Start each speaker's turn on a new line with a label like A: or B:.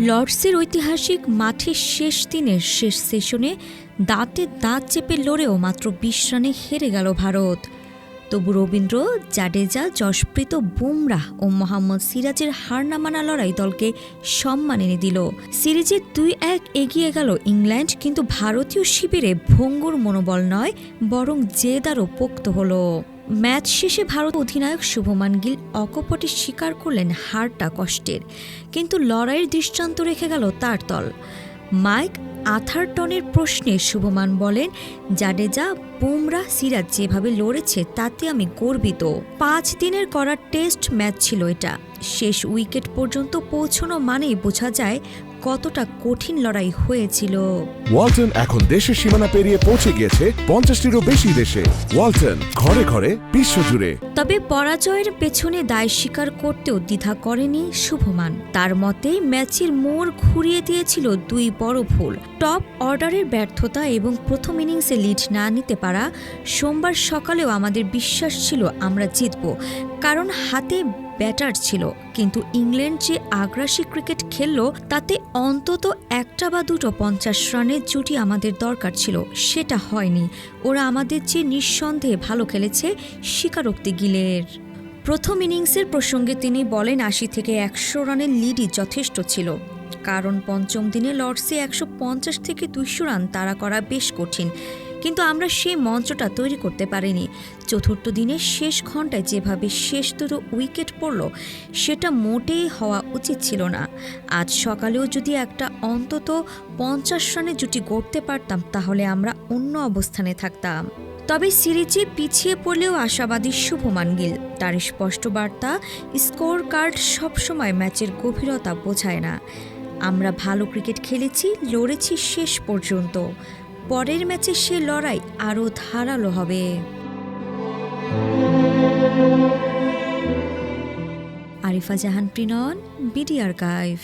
A: লর্ডসের ঐতিহাসিক মাঠে শেষ দিনের শেষ সেশনে দাঁতে দাঁত চেপে লড়েও মাত্র ২০ রানে হেরে গেল ভারত। তবু রবীন্দ্র জাডেজা, যশপ্রীত বুমরাহ ও মোহাম্মদ সিরাজের হার না মানা লড়াই দলকে সম্মান এনে দিল। সিরিজে ২-১ এগিয়ে গেল ইংল্যান্ড, কিন্তু ভারতীয় শিবিরে ভঙ্গুর মনোবল নয়, বরং জেদ আরও পোক্ত হল। ম্যাচ শেষে ভারত অধিনায়ক শুভমান গিল অকপটে স্বীকার করলেন হারটা কষ্টের, কিন্তু লড়াইয়ের দৃষ্টান্ত রেখে গেল তার দল। মাইক আথারটনের প্রশ্নে শুভমান বলেন, জাডেজা, বুমরাহ, সিরাজ যেভাবে লড়েছে তাতে আমি গর্বিত। ৫ দিনের করা টেস্ট ম্যাচ ছিল এটা। শেষ উইকেট পর্যন্ত পৌঁছানো মানেই বোঝা যায় কতটা কঠিন লড়াই হয়েছিল।
B: ওয়ালটন এখন দেশের সীমানা পেরিয়ে পৌঁছে গিয়েছে ৫০টিরও বেশি দেশে। ওয়ালটন, ঘরে ঘরে, বিশ্বজুড়ে।
A: তবে পরাজয়ের পেছনে দায় স্বীকার করতেও দ্বিধা করেনি শুভমান। তার মতে ম্যাচের মোড় ঘুরিয়ে দিয়েছিল ২ বড় ভুল: টপ অর্ডারের ব্যর্থতা এবং প্রথম ইনিংসে লিড না নিতে পারা। সোমবার সকালেও আমাদের বিশ্বাস ছিল আমরা জিতব, কারণ হাতে ব্যাটার ছিল, কিন্তু ইংল্যান্ড যে আগ্রাসী ক্রিকেট খেলল তাতে অন্তত একটা বা দুটো ৫০ রানের জুটি আমাদের দরকার ছিল, সেটা হয়নি। ওরা আমাদের যে নিঃসন্দেহে ভালো খেলেছে, স্বীকারোক্তি গিলের। প্রথম ইনিংসের প্রসঙ্গে তিনি বলেন, ৮০ থেকে ১০০ রানের লিডই যথেষ্ট ছিল, কারণ পঞ্চম দিনে লর্ডসে ১৫০ থেকে ২০০ রান তাড়া করা বেশ কঠিন, কিন্তু আমরা সেই মঞ্চটা তৈরি করতে পারিনি। চতুর্থ দিনের শেষ ঘন্টায় যেভাবে শেষ দুটো উইকেট পড়ল, সেটা মোটেই হওয়া উচিত ছিল না। আজ সকালেও যদি একটা অন্তত ৫০ রানের জুটি গড়তে পারতাম, তাহলে আমরা অন্য অবস্থানে থাকতাম। তবে সিরিজে পিছিয়ে পড়লেও আশাবাদী শুভমান গিল। তার স্পষ্ট বার্তা, স্কোর কার্ড সবসময় ম্যাচের গভীরতা বোঝায় না। আমরা ভালো ক্রিকেট খেলেছি, লড়েছি শেষ পর্যন্ত। পরের ম্যাচে সে লড়াই আরও ধারালো হবে। আরিফা জাহান, প্রিনন, বিডি আর্কাইভ।